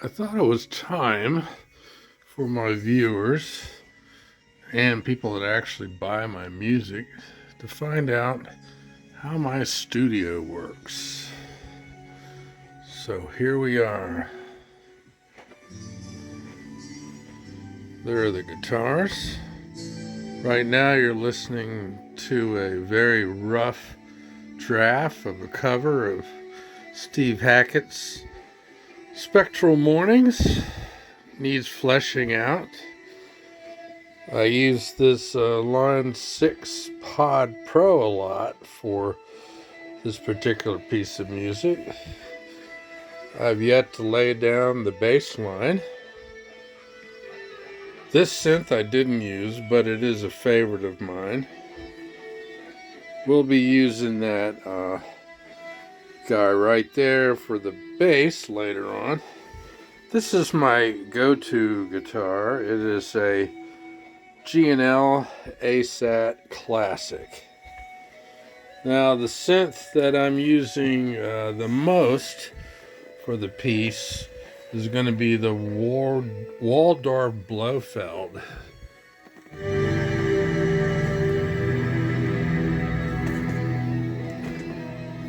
I thought it was time for my viewers and people that actually buy my music to find out how my studio works. So here we are. There are the guitars. Right now you're listening to a very rough draft of a cover of Steve Hackett's Spectral Mornings. Needs fleshing out. I use this Line 6 Pod Pro a lot for this particular piece of music. I've yet to lay down the bass line. This synth I didn't use, but it is a favorite of mine. We'll be using that guy right there for the bass later on. This is my go-to guitar. It is a G&L ASAT Classic. Now the synth that I'm using the most for the piece is going to be the Waldorf Blofeld.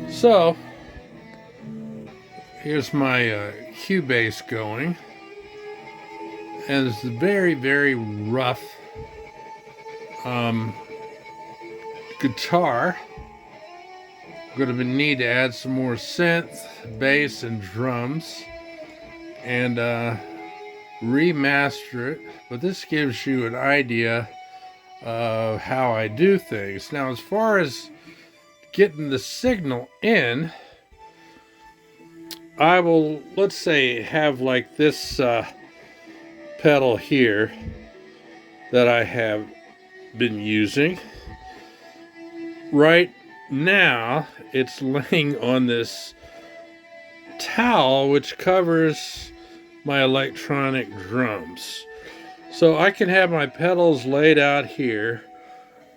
So here's my Cubase going, and it's a very, very rough guitar. I'm going to need to add some more synth, bass, and drums, and remaster it. But this gives you an idea of how I do things. Now, as far as getting the signal in, I will, let's say, have like this pedal here that I have been using. Right now, it's laying on this towel which covers my electronic drums. So I can have my pedals laid out here,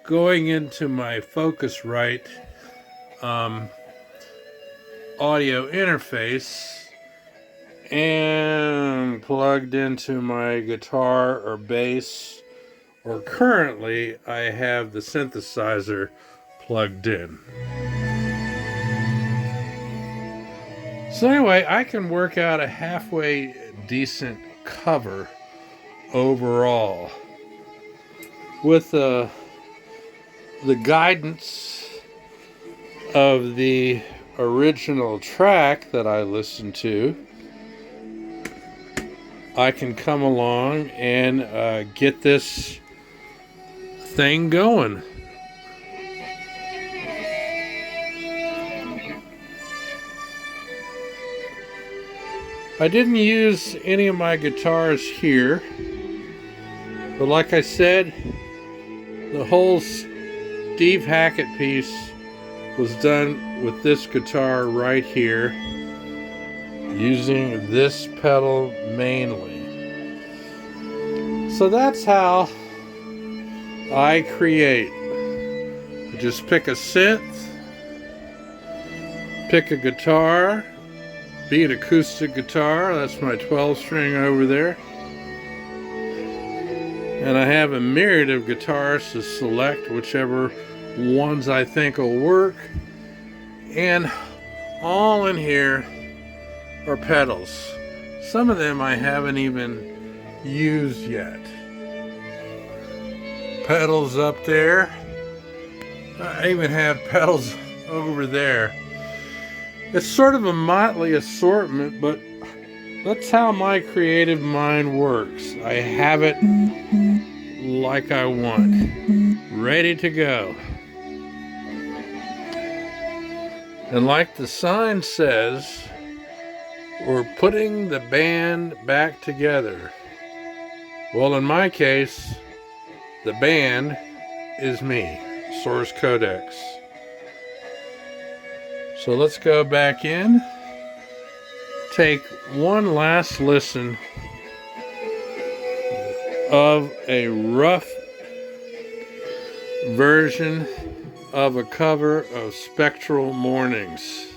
going into my Focusrite audio interface and plugged into my guitar or bass, or currently I have the synthesizer plugged in. So anyway, I can work out a halfway decent cover overall with the guidance of the original track that I listened to. I can come along and get this thing going. I didn't use any of my guitars here, but like I said, the whole Steve Hackett piece was done with this guitar right here, using this pedal mainly. So that's how I create. I just pick a synth, pick a guitar, be an acoustic guitar, that's my 12-string over there, and I have a myriad of guitars to select whichever ones I think will work, and all in here are pedals. Some of them I haven't even used yet. Pedals up there. I even have pedals over there. It's sort of a motley assortment, but that's how my creative mind works. I have it like I want, ready to go. And like the sign says, we're putting the band back together. Well, in my case, the band is me, SourceCodeX. So let's go back in, take one last listen of a rough version of a cover of Spectral Mornings.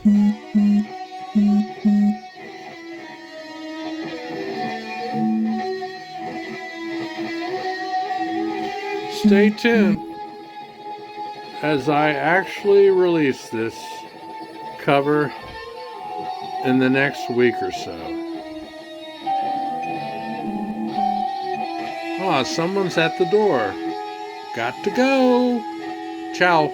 stay tuned as I actually release this cover in the next week or so. Ah, someone's at the door. Got to go. Ciao.